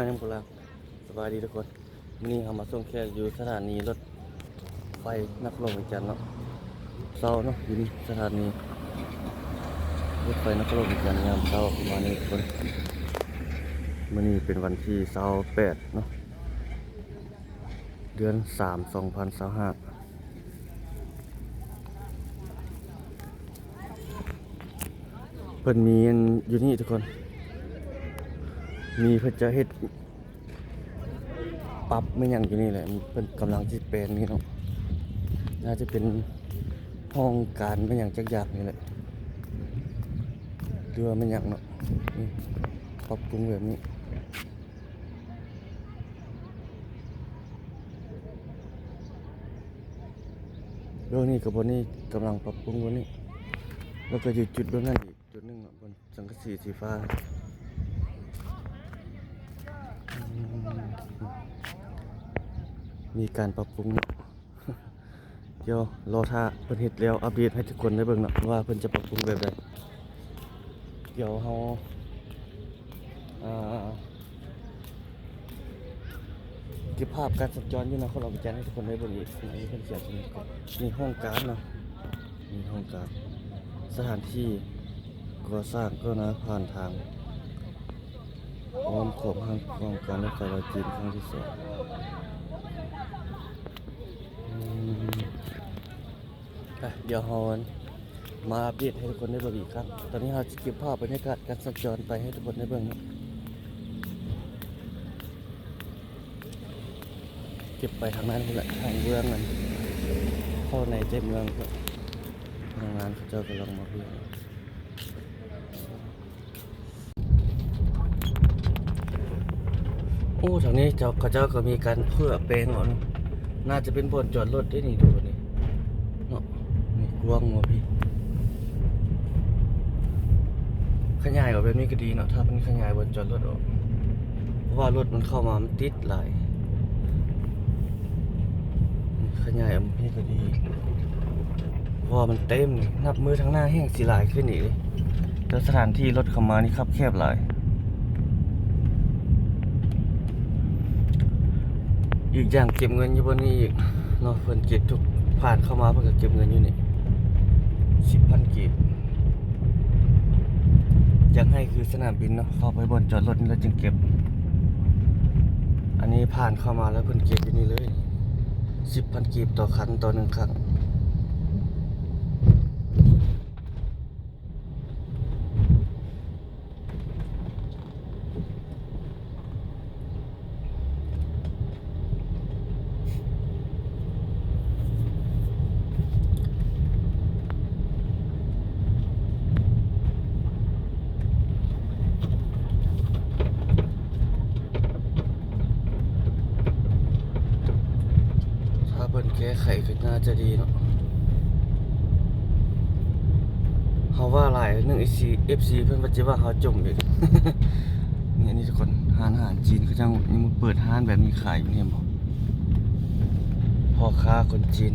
ยังพลังสบายดีทุกคนนี่เรามาส่งแขกอยู่สถานีรถไฟนครหลวงเวียงจันทน์เนาะเช้าเนาะอยู่นี่สถานีรถไฟนครหลวงเวียงจันทน์ยามเช้าประมาณนี้ทุกคนมื้อนี้เป็นวันที่28เนาะเดือน3 2025เพิ่นมีอยู่นี่ทุกคนมีเพิ่นจะเฮ็ดปรับไม่ยังอยู่นี่แหละมันเป็นกำลังที่แปลงนี่เนาะน่าจะเป็นห้องการไม่ยังจักอย่างนี่แหละเรือไม่ยังเนาะนี่ปรับปรุงแบบนี้เรื่องนี้กับบนนี้กำลังปรับปรุงบนนี้แล้วก็อยู่จุดบนนั้นอีกจุดหนึ่งบนสังกะสีสีฟ้ามีการปรับปรุงเนาะเดี๋ยวรอท่าเพิ่นเฮ็ดแล้วอัปเดตให้ทุกคนได้เบิ่งเนาะว่าเพิ่นจะปรับปรุงแบบใดเดี๋ยวเฮาเก็บภาพการสัญจรอยู่นะเขาเราไปแจ้งให้ทุกคนได้เบิ่งอีกอันนี้เพิ่นเขียนตรงนี้ก่อนนี่ห้องการเนาะนี่ห้องการสถานที่ก่อสร้างก็นะผ่านทางอ้อมขอบห้างของการรถไฟลอยจีนครั้งที่2เดี๋ยวเฮามาอัปเดตให้ทุกคนได้เบิ่งอีกครั้งตอนนี้เราจะเก็บภาพบรรยากาศการสัญจรไปให้ทุกคนได้เบิ่งนะเก็บไปทางนั้นนี่แหละทางเมืองนั่นเข้าในใจเมืองก็ทางนั้นเขาเจ้ากำลังมาเพื่อโอ้ทางนี้เขาเจ้าก็มีการเพื่อแปลงเหรอน่าจะเป็นบ่อนจอดรถได้นี่ดูนี่เนาะนี่กว้างว่ะพี่ขยายออกแบบนี้ก็ดีเนาะถ้ามันขยายบนจอดรถออกเพราะว่ารถมันเข้ามามันติดหลายขยายออกนี่ก็ดีเพราะว่ามันเต็มนับมือทางหน้าแห้งสีหลายขึ้นอีกเลยแล้วสถานที่รถเข้ามานี่คับแคบหลายอีกอย่างเก็บเงินอยู่บนนี้อีกเนาะเพิ่นเก็บทุกผ่านเข้ามาเพิ่นก็เก็บเงินอยู่นี่ 10,000 กีบอยากให้คือสนามบินเนาะเข้าไปบนจอดรถนี่แล้วจึงเก็บอันนี้ผ่านเข้ามาแล้วเพิ่นเก็บอยู่นี่เลย 10,000 กีบต่อคันต่อ1ครั้งถ้าเพิ่นแก้ไขก็น่าจะดีเนาะเฮาว่าหลายนึง FC เพิ่นว่าจะว่าเฮาจมอีก นี่ทุกคนอาหารจีนเขาจังนี่มันเปิดร้านแบบนี้ขายอยู่เนี่ยบ่พ่อค้าคนจีน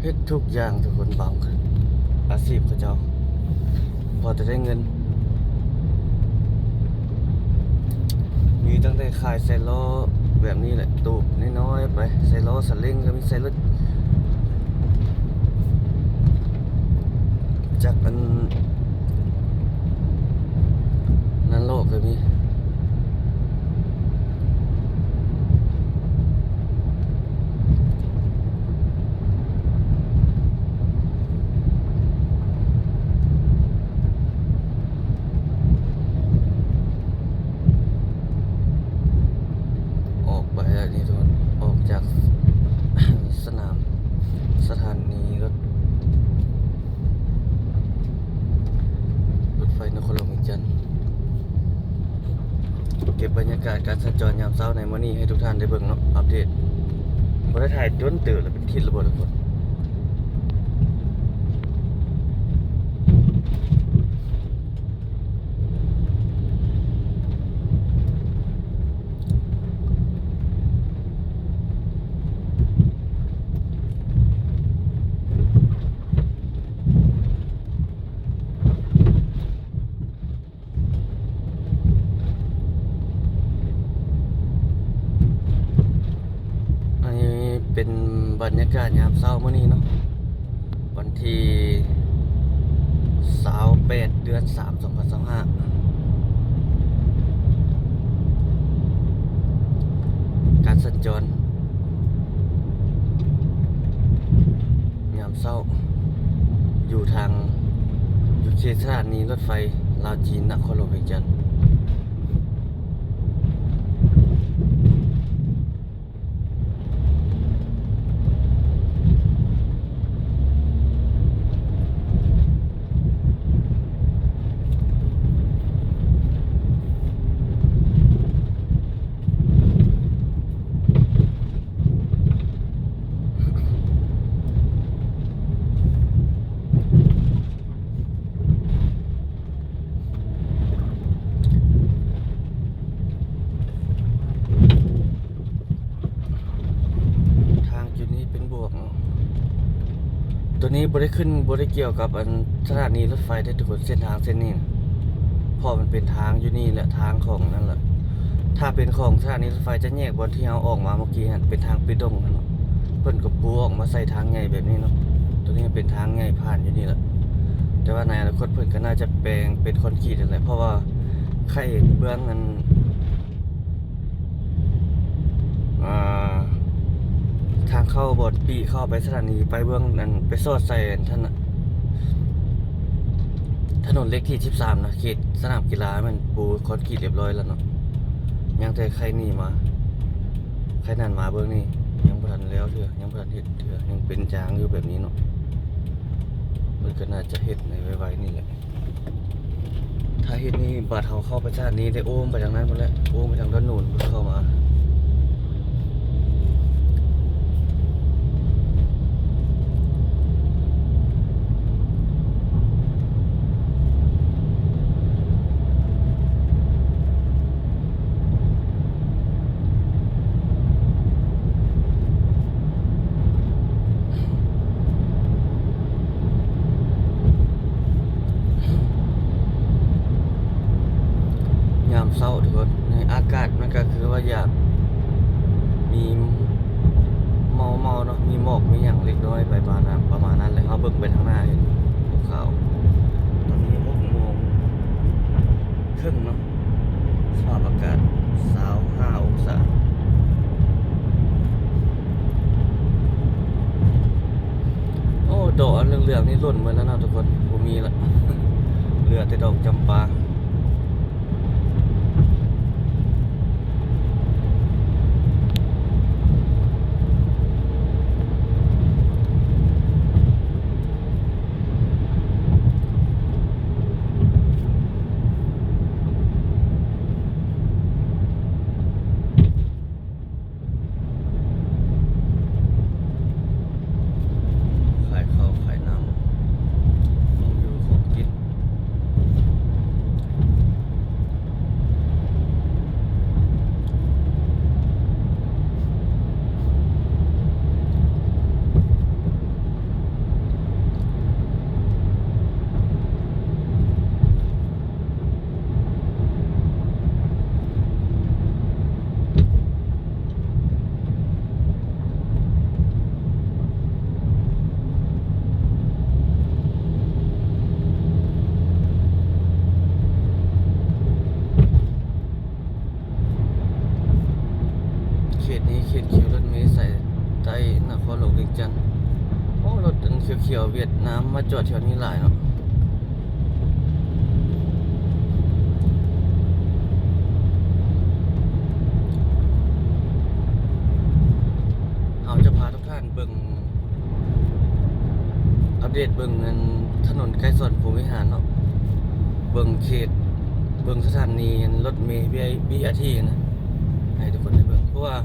เฮ็ดทุกอย่างทุกคนบางคืออาชีพเขาเจ้าพอจะได้เงินมีตั้งแต่ขายใส่ล้อแบบนี้แหละตูบน้อยๆไปใส่ล้อสลิงก็มีใส่รถจักรอันนั้นโลกก็มีออกไปแล้วนี่ทุกคนออกจาก สนามสถานีรถไฟนครหลวงเวียงจันทน์เก็บบรรยากาศการสัญจรยามเช้าในมื้อนี้ให้ทุกท่านได้เบิ่งเนาะอัปเดตบ่ได้ถ่ายจนตื่นแล้วเป็นทิศระเบิดทุกคน บรรยากาศยามเช้ามื้อนี้เนาะวันที่28เดือน3 2025การสัญจรยามเช้าอยู่เขตสถานีรถไฟลาวจีนนครหลวงเวียงจันทน์ทางจุดนี้เป็นบวกเนาะตัวนี้บ่ได้เกี่ยวกับอันสถานีรถไฟได้ทุกคนเส้นทางเส้นนี้นะเพราะมันเป็นทางอยู่นี่แหละทางของนั่นแหละถ้าเป็นของสถานีรถไฟจะแยกบนที่เราออกมาเมื่อกี้เป็นทางปิดงนั่นเนาะเพิ่นก็ปูออกมาใส่ทางใหญ่แบบนี้เนาะตัวนี้เป็นทางใหญ่ผ่านอยู่นี่แหละแต่ว่าในอนาคตเพิ่นก็น่าจะแปลงเป็นคอนกรีตนั่นแหละเพราะว่าใครเบื้องนั้นทางเข้าบอดปีเข้าไปสถานีไปเบื้องนั้นไปสอดใส่ท่านน่ะถนนเล็กที่13นะเขตสนามกีฬามันปูคอนกรีตเรียบร้อยแล้วเนาะยังแต่ใครนี่มาใครนั่นมาเบื้องนี่ยังบ่ทันแล้วเถอะยังบ่ทันเฮ็ดเถอะยังเป็นจางอยู่แบบนี้เนาะมันก็น่าจะเฮ็ดในไวๆนี่แหละถ้าเฮ็ดนี่บาดเฮาเข้าไปสถานีได้โอ้มไปทางนั้นพุ่นแหละโอ้มไปทางด้านโน้นเข้ามายามเช้าทุกคนในอากาศมันก็คือว่าอยากมีเมาเนาะมีหมอกมีหยังเล็กน้อยไปประมาณนั้นเลยเฮาเบิ่งไปทางหน้าเห็นภูเขาตอนนี้6:30เนาะสภาพอากาศ25องศาโอ้ดอกอันเหลืองๆนี่หล่นหมดแล้วเนาะทุกคนบ่มีละ เหลือแต่ดอกจำปาขายข้าวขายน้ำของอยู่ของกินเขตนี้เขตเขียวรถเมล์สายใต้นครหลวงเวียงจันทน์โอ้รถอันเขียวๆเวียดนามมาจอดแถวนี้หลายเนาะเราจะพาทุกท่านเบิ่งอัปเดตเบิ่งเงินถนนใกล้สวนภูมิหารเนาะเบิ่งเขตเบิ่งสถานีรถเมล์ BRT นะให้ทุกคนได้เบิ่งเพราะว่า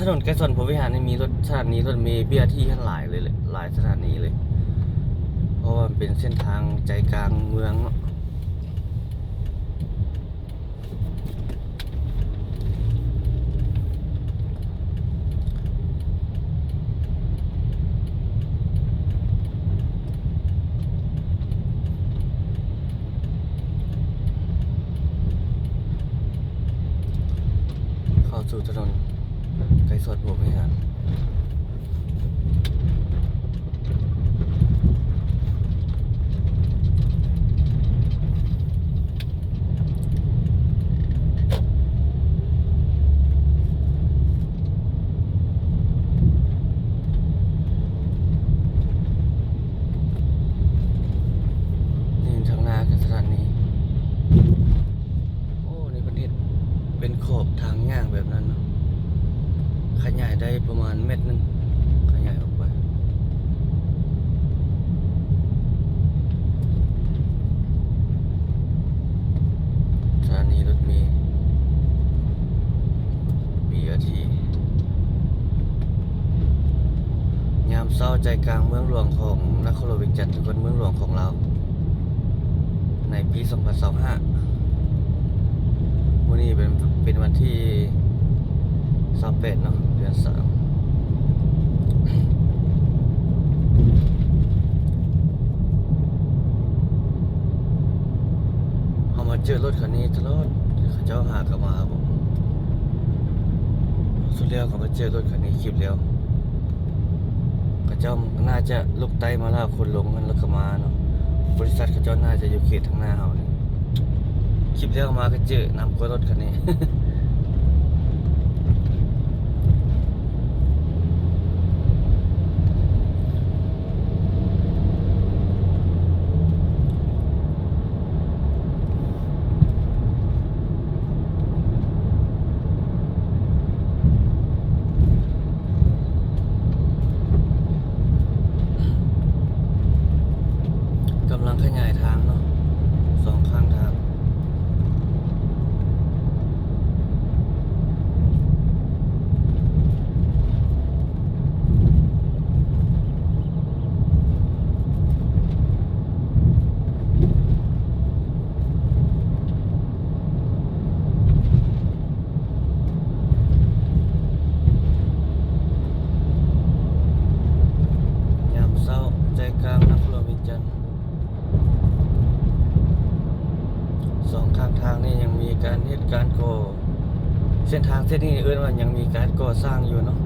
ถนนใกล้สวนภูมิหารนี่มีสถานีรถเมล์ BRT ทั้งหลายเลยแหละหลายสถานีเลยเพราะว่ามันเป็นเส้นทางใจกลางเมืองเนาะ เข้าสู่ถนนไกลสดบวกวิหาร นี่ทางหน้าคือสถานีโอ้นี่ประเทศเป็นขอบทางย่างแบบนั้นเนาะขยายได้ประมาณเมตรหนึงขยายออกไปสถานีรถเมล์ BRT ยามเช้าใจกลางเมืองหลวงของนครเวียงจันทร์ทุกคนเมืองหลวงของเราในปี2025วันนี้เป็นวันที่28เนาะเดือน3เขามาเจอรถคันนี้ตลอดเขาเจ้าหากลับมาครับผมสุดแล้วเขามาเจอรถคันนี้คลิปแล้วเขาเจ้าน่าจะลุกไต้มาแล้วคนลงกันแล้วก็มาเนาะบริษัทเขาเจ้าน่าจะอยู่เขตทางหน้าเขาเนี่ยคลิปแล้วมาก็เจอนำกว่ารถคันนี้ กำลังขยายทางเนาะสองข้างทางยามเช้าใจกลางนครเวียงจันทร์สองข้างทางนี่ยังมีการเหตุการณ์ก่อเส้นทางเส้นนี้เอื้อนว่ายังมีการก่อสร้างอยู่เนาะ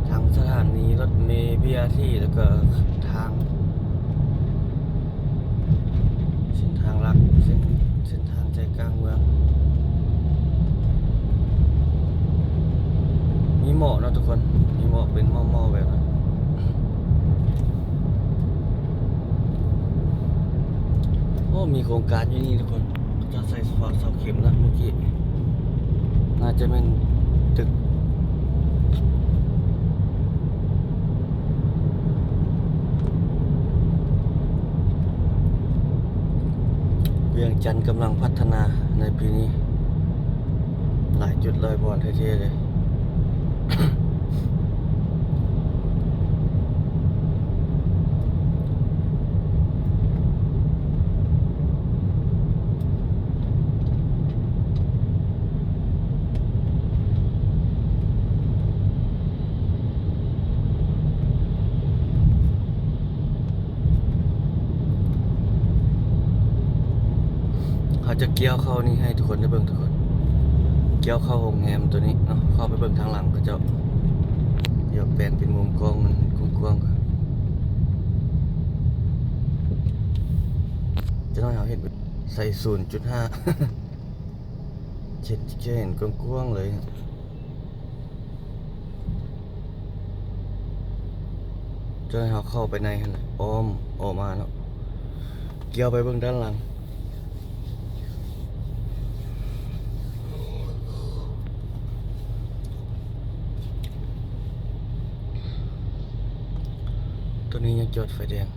ทางสถานีรถเมล์ BRT แล้วก็ทางเส้นทางหลักเส้นทางใจกลางเมืองมีหมอกเนาะทุกคนมีหมอกเป็นหม้อๆแบบนั้นโอ้มีโครงการอยู่นี่ทุกคนจะใส่เสาเข็มแล้วเมื่อกี้น่าจะเป็นตึกเวียงจันทร์กำลังพัฒนาในปีนี้หลายจุดเลยบอลเท่ๆเลย เขาจะเกี่ยวเข้านี่ให้ทุกคนได้เบิ่งทุกคนเกี่ยวเข้าโรงแรมตัวนี้เนาะเข้าไปเบิ่งทางหลังก็จะเดี๋ยวแปลงเป็นมุมกล้องมันกว้างๆจะต้องเอาเห็นใส่ 0.5 จะเห็นกว้างๆเลยจะให้เขาเข้าไปในหั่นแหละอ้อมออกมาเนาะเกี่ยวไปเบิ่งด้านหลังตัวนี้ยังจอดไฟแดง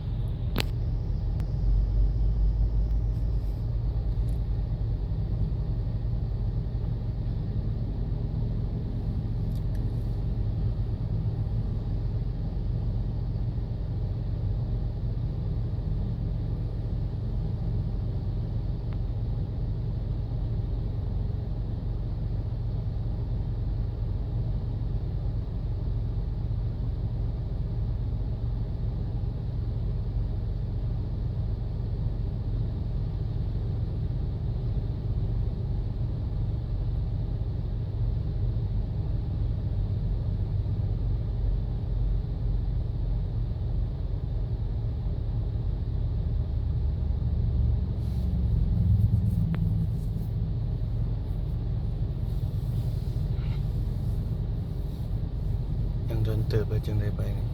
เติบไปจังได้ไปนี่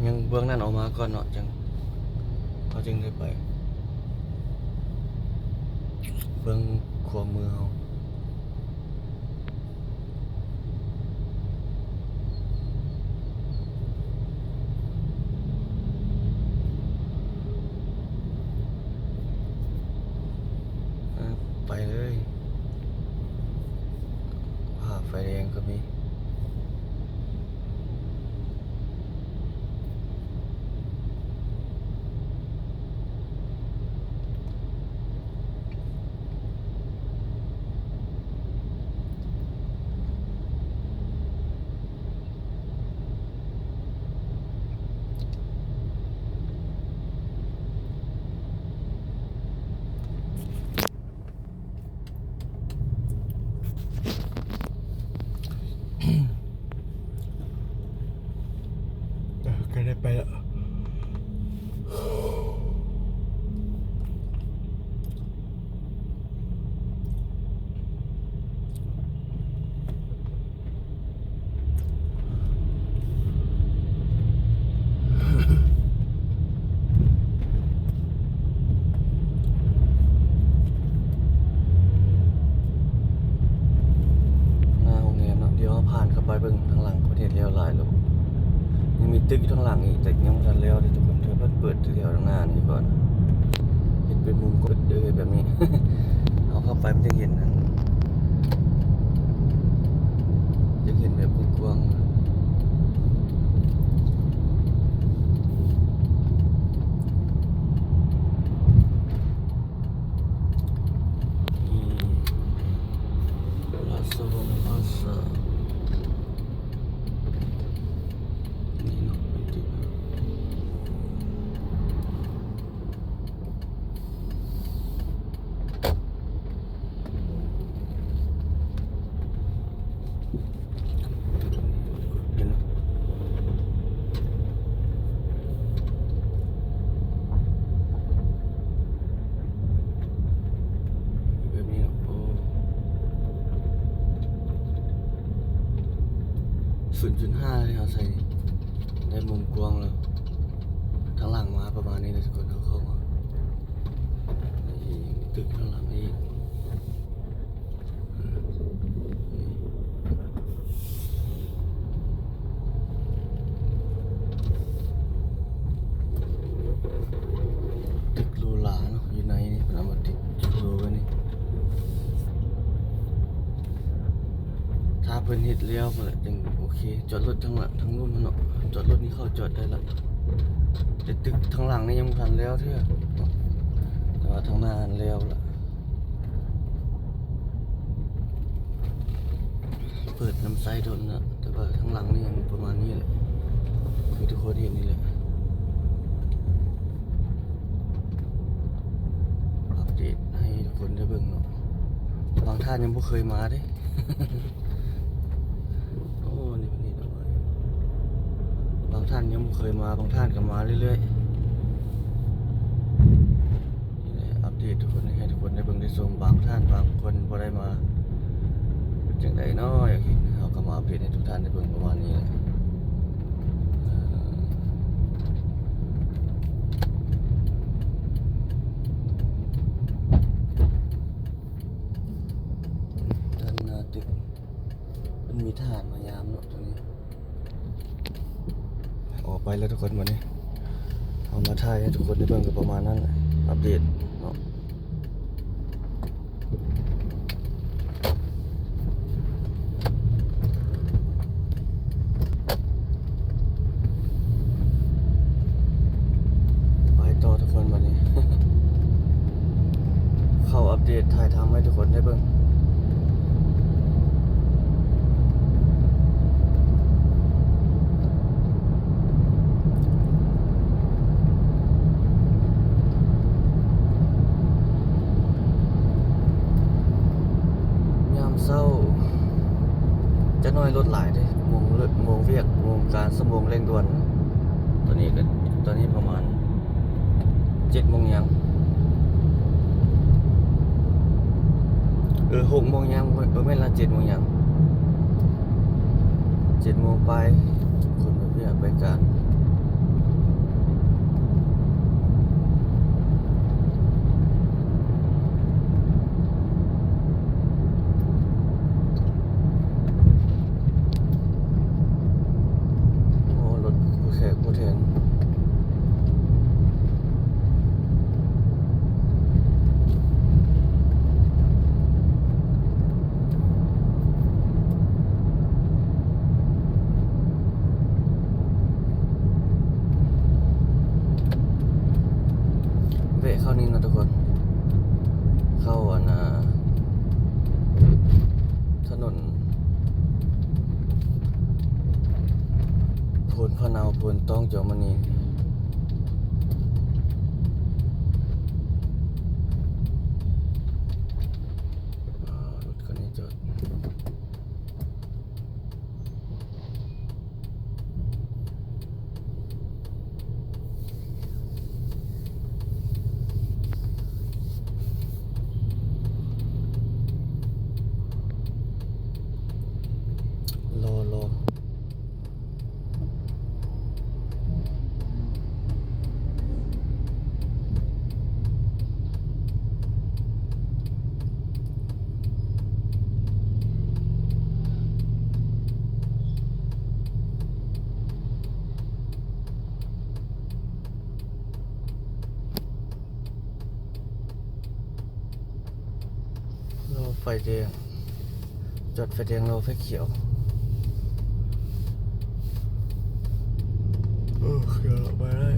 ยังเบื้องนั้นออกมาก่อนเนาะจังเขาจึงได้ไปเบื้องขวามือเขาไปเลยผ่าไฟแดงก็มีก็ได้ไปแล้วหน้าโรงเรียนเนาะเดี๋ยวเราผ่านเข้าไปเบิ่งทางหลังประเทศเลี้ยวหลายลูกยังมีตึกอยู่ทางหลังอีกแต่ยังไม่ทันแล้วเลยทุกคนเธอเปิดแถวทางหน้านี่ก่อนเห็นเป็นมุมกดเดือยแบบนี้ เอาเข้าไปมันจะเห็นนั่นจะเห็นแบบกว้างๆราชวงศ์อาสานี่เนาะเป็นตึกเห็นเนาะแบบนี้เนาะโอ้0.5เลยเอาใส่ได้มุมกว้างแล้วทางหลังมาประมาณนี้เลยทุกคนเข้ามานี่ตึกข้างหลังอีกตึกหรูหราเนาะอยู่ในนี่เป็นเอามาติดโลไว้นี่ถ้าเพิ่นเฮ็ดแล้วมันจังโอเคจอดรถทางหลังทางนู้นมันเนาะจอดรถนี่เข้าจอดได้ละแต่ตึกทางหลังนี่ยังบ่ทันแล้วเท่าเนาะแต่ว่าทางหน้าอันแล้วละเปิดน้ำใสโดนนะแต่ว่าทางหลังนี่ยังประมาณนี้แหละคือทุกคนเห็นนี่แหละอัปเดตให้ทุกคนได้เบิ่งเนาะบางท่านยังบ่เคยมาเด้ โอ้นี่เป็นนี่เอาไว้บางท่านยังบ่เคยมาบางท่านก็มาเรื่อยๆนี่แหละอัปเดตทุกคนให้ทุกคนได้เบิ่งได้ชมบางท่านบางคนบ่ได้มาเป็นจังไดเนาะอยากเห็นเฮาก็มาอัปเดตให้ทุกท่านได้เบิ่งประมาณนี้แหละด้านหน้าตึกมันมีทหารมายามเนาะตรงนี้ออกไปแล้วทุกคนวันนี้เอามาถ่ายให้ทุกคนได้เบิ่งกันประมาณนั้นแหละอัปเดตเนาะไปต่อทุกคนวันนี้ เข้าอัปเดตถ่ายทำให้ทุกคนได้เบิ่งยามเช้าจะน้อยรถหลายเด้โมงเวียกโมงการสมงเร่งด่วนตอนนี้ประมาณ7 โมงยัง6 โมงยังแม่นละ7 โมงยัง 7 โมงไปคนไปเวียไปการโอ้รถผู้แขกผู้แทนเวะเข้านี่นะทุกคนเข้าถนนพนพะเนาพนต้องจอมณีรถคันนี้จอดรอไฟแดงจอดไฟแดงรอไฟเขียวเขียวไปได้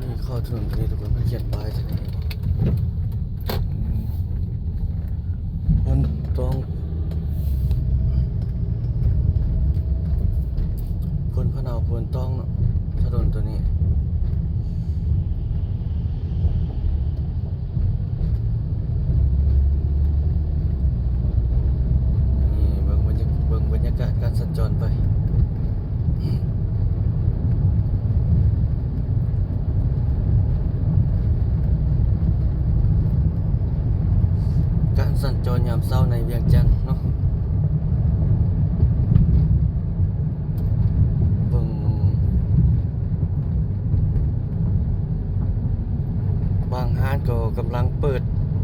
นี่เข้าถนนตรงนี้ทุกคนมันเขียนป้ายที่นี่มันต้องพนพะเนาพนต้องเนาะถนนตัวนี้นี่เบิ่งบรรยากาศการสัญจรไปการสัญจรยามเช้าในเวียงจันทน์เนาะเบิ่งบางห้านก็กำลังเปิด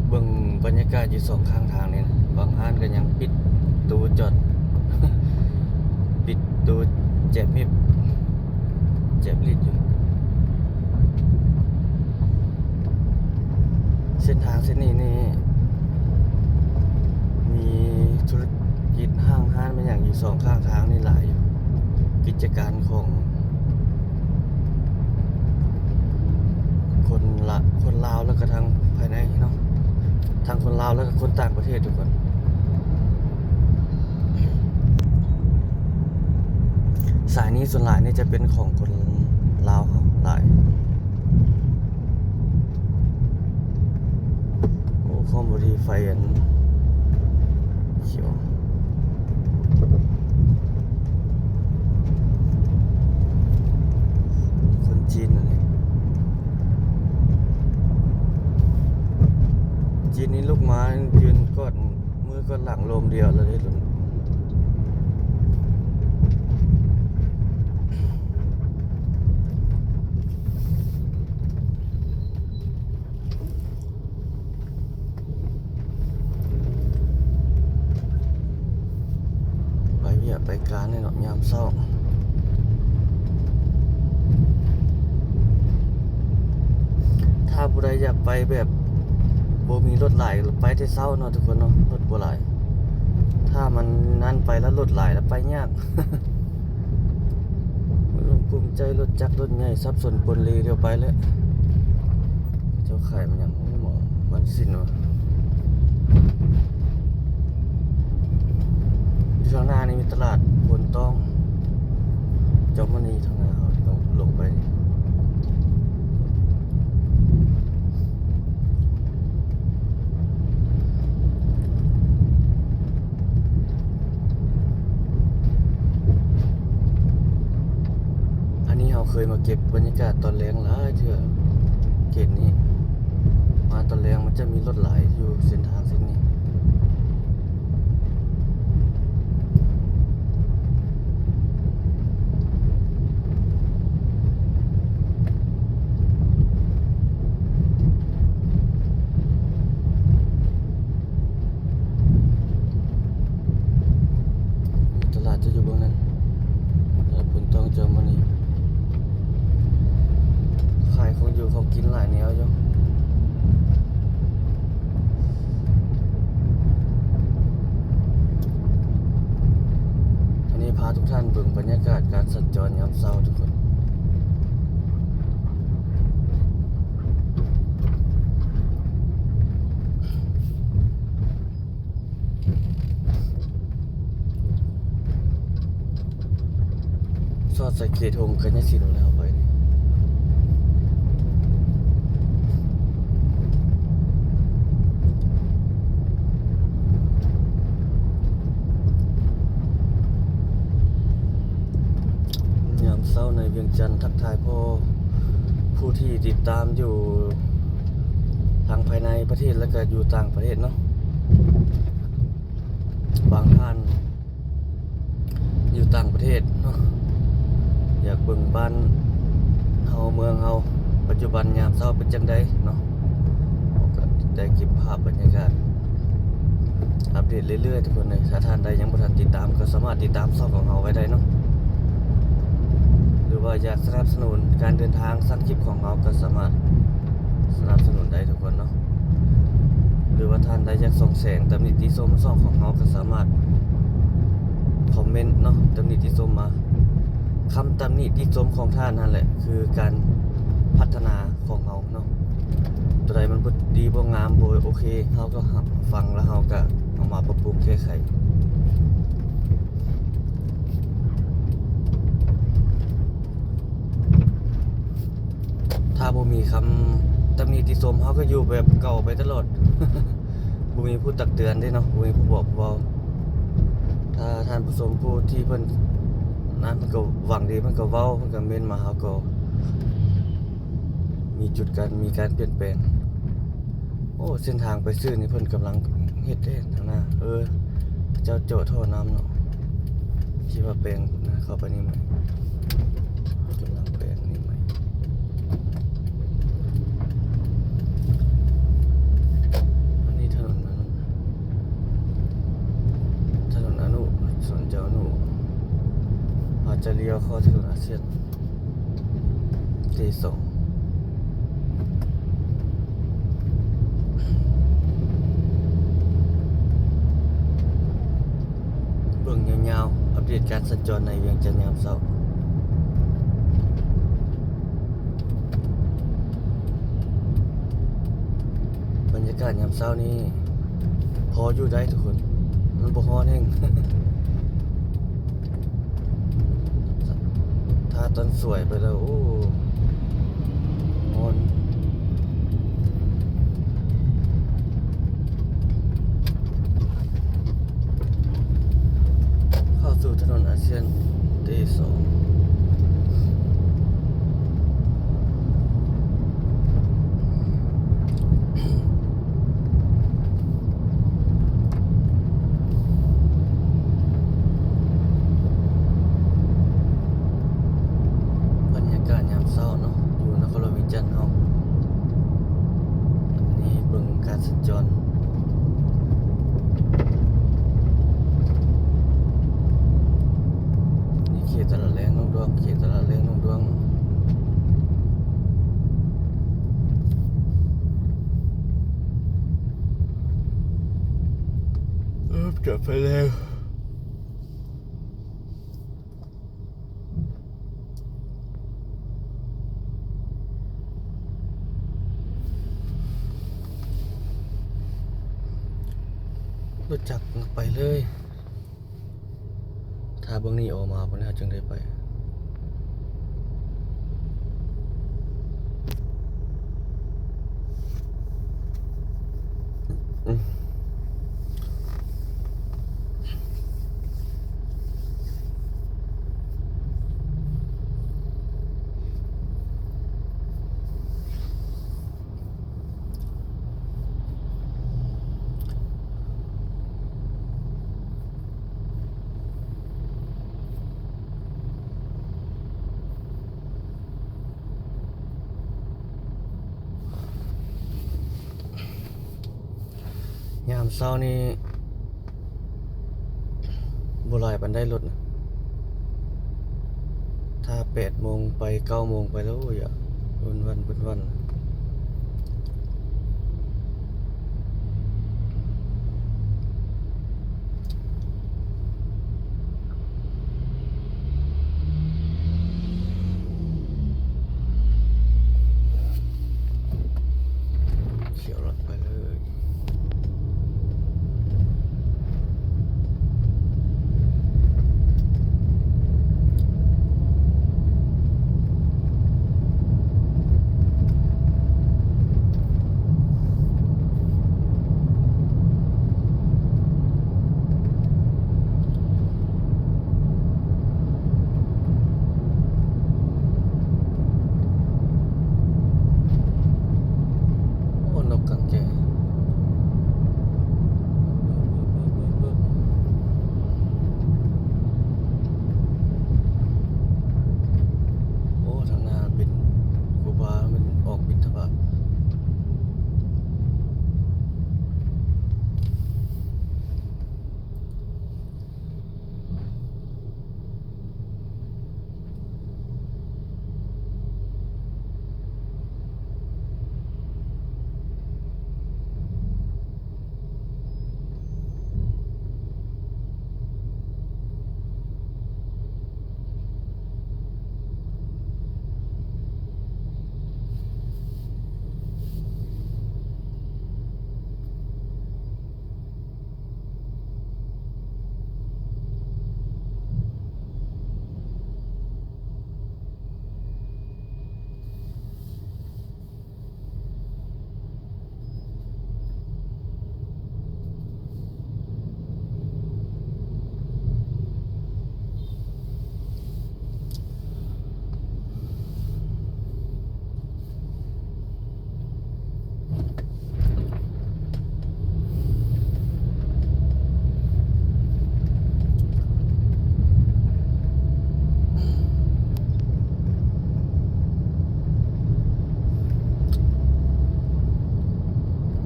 เบิ่งบรรยากาศอยู่2 ข้างทางนี่นะบางห้านก็ยังปิดตูจอด ปิดตูแจบมิบแจบลิดอยู่เส้นทางเส้นนี้นี่มีธุรกิจห้างมันอย่างอยู่2 ข้างทางนี่หลายอยู่กิจการของคนลาวแล้วก็ทางภายในเนาะทางคนลาวแล้วก็คนต่างประเทศทุกคนสายนี้ส่วนหลายนี่จะเป็นของคนลาวเขาหลายโอ้คอมบุรีไฟเขียวคนจีนอะไรจีนนี่ลูกไม้ยืนกอดมือกอดหลังลมเดียวเลยหลุนไปการในเนาะยามเช้าถ้าผู้ใดอยากไปแบบบ่มีรถหลายไปที่เช้าเนาะทุกคนเนาะรถบ่หลายถ้ามันนั่นไปแล้วรถหลายแล้วไปยาก ลงภูมิใจรถจักรรถใหญ่ซับสนปนเลเดียวไปแล้วเจ้าไข่มันยังไม่เหมาะมันสิ้นวะข้างหน้านี่มีตลาดบนต้องจอมณีทางหน้าเราต้องลงไปอันนี้เราเคยมาเก็บบรรยากาศตอนแรงหลายเทื่อ เกตนี้มาตอนแรงมันจะมีรถหลายอยู่เส้นทางเส้นนี้ตลาดจะอยู่เบื้องนั้นตลาดพนทองเจอมานี่ขายของอยู่ของกินหลายแนวอยู่พาทุกท่านเบิ่งบรรยากาศการสัญจรยามเช้าทุกคนสอดใส่เขตหงส์กันยังสิโดแล้วไปนี่ยามเช้าในเวียงจันทร์ทักทายพ่อผู้ที่ติดตามอยู่ทางภายในประเทศและก็อยู่ต่างประเทศเนาะบางท่านอยู่ต่างประเทศเนาะอยากเบิ่งบ้านเฮาเมืองเฮาปัจจุบันยามเช้าเป็นจังไดเนาะก็ได้เก็บภาพบรรยากาศอัปเดตเรื่อยๆทุกคนเลยถ้าท่านใดยังบ่ทันติดตามก็สามารถติดตามช่องของเฮาไว้ได้เนาะหรือว่าอยากสนับสนุนการเดินทางสักคลิปของเราก็สามารถสนับสนุนได้ทุกคนเนาะหรือว่าท่านใดอยากส่งแสงตำหนิติชมช่องของเราก็สามารถคอมเมนต์เนาะตำหนิติชมมาคำตำหนิติชมของท่านนั่นแหละคือการพัฒนาของเราเนาะตัวใดมันบ่ดีบ่งามบ่โอเคเฮาก็ฟังแล้วเฮาก็เอามาปรับปรุงแก้ไขถ้าบ่มีคำตำหนิติชมเฮาก็อยู่แบบเก่าไปตลอด บ่มีผู้ตักเตือนได้เนาะบ่มีผู้บอกผู้เว้าถ้าท่านผู้ชมผู้ที่เพิ่นนั้นเพิ่นก็หวังดีเพิ่นก็เว้าเพิ่นก็เม้นมาเฮาก็มีมีการเปลี่ยนแปลงโอ้เส้นทางไปซื้อนี่เพิ่นกำลังเฮ็ดเด้ทางหน้าเจ้าโจ้ท่อน้ำเนาะคิดว่าแปลงนะเข้าไปนี่ไหมกำลังแปลงนี่ไหมอันนี้ถนนอนุสวนเจ้าอนุอาจจะเลี้ยวเข้าถนนอาเซียนที่2เบิ่งยาวๆอัปเดตการสัญจรในเวียงจันทร์ยามเช้าบรรยากาศยามเช้านี้พออยู่ได้ทุกคนมันบ่ฮ้อนแฮง ถ้าตอนสวยไปแล้วโอ้ฮ้อนเข้าสู่ถนนอาเซียนที่2บรรยากาศยามเช้าเนาะอยู่นครเวียงจันทร์เฮานี่เบิ่งการสัญจรนี่เขตตลาดแรงน้องดวงเขตตลาดแรงน้องดวงกลับไปแล้วรถจักรไปเลยถ้าเบื้องนี้ออกมาพุ่นน่าจึงได้ไป ยามเช้านี่บ่หลายปานใดรถน่ะถ้า8โมงไป9โมงไปแล้วโอ้ยอะวันเขียวรถไปเลยโอ้นกกังแกโอ้ทางหน้าเป็นครูบามันออกบิณฑบาต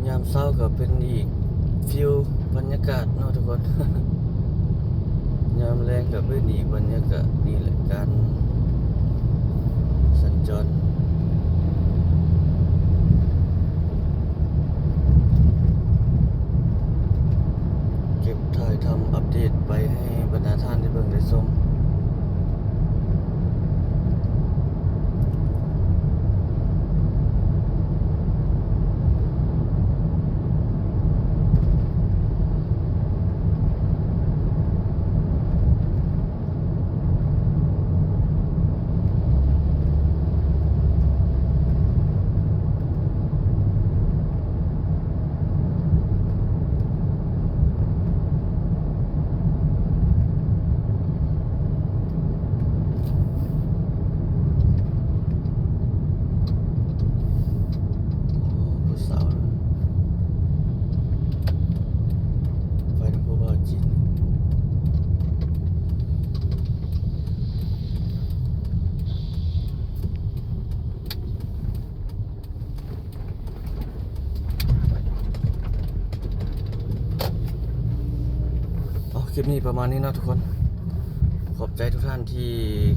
ยามเช้าก็เป็นอีกฟิลบรรยากาศเนาะทุกคน ยามแรงก็เป็นอีกบรรยากาศนี่แหละการสัญจรเก็บถ่ายทำอัปเดตไปให้บรรดาท่านได้เบิ่งได้ชมผู้สาวไปทางผู้บ่าวจีนคลิปนี้ประมาณนี้เนาะทุกคน ขอบใจทุกท่านที่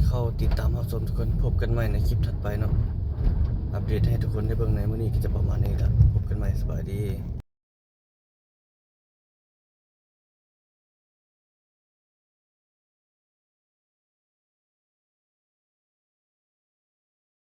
เข้าติดตามรับชมทุกคนพบกันใหม่ในคลิปถัดไปเนาะอัปเดตให้ทุกคนได้เบิ่งในมื้อนี้ก็จะประมาณนี้แหละพบกันใหม่สบายดี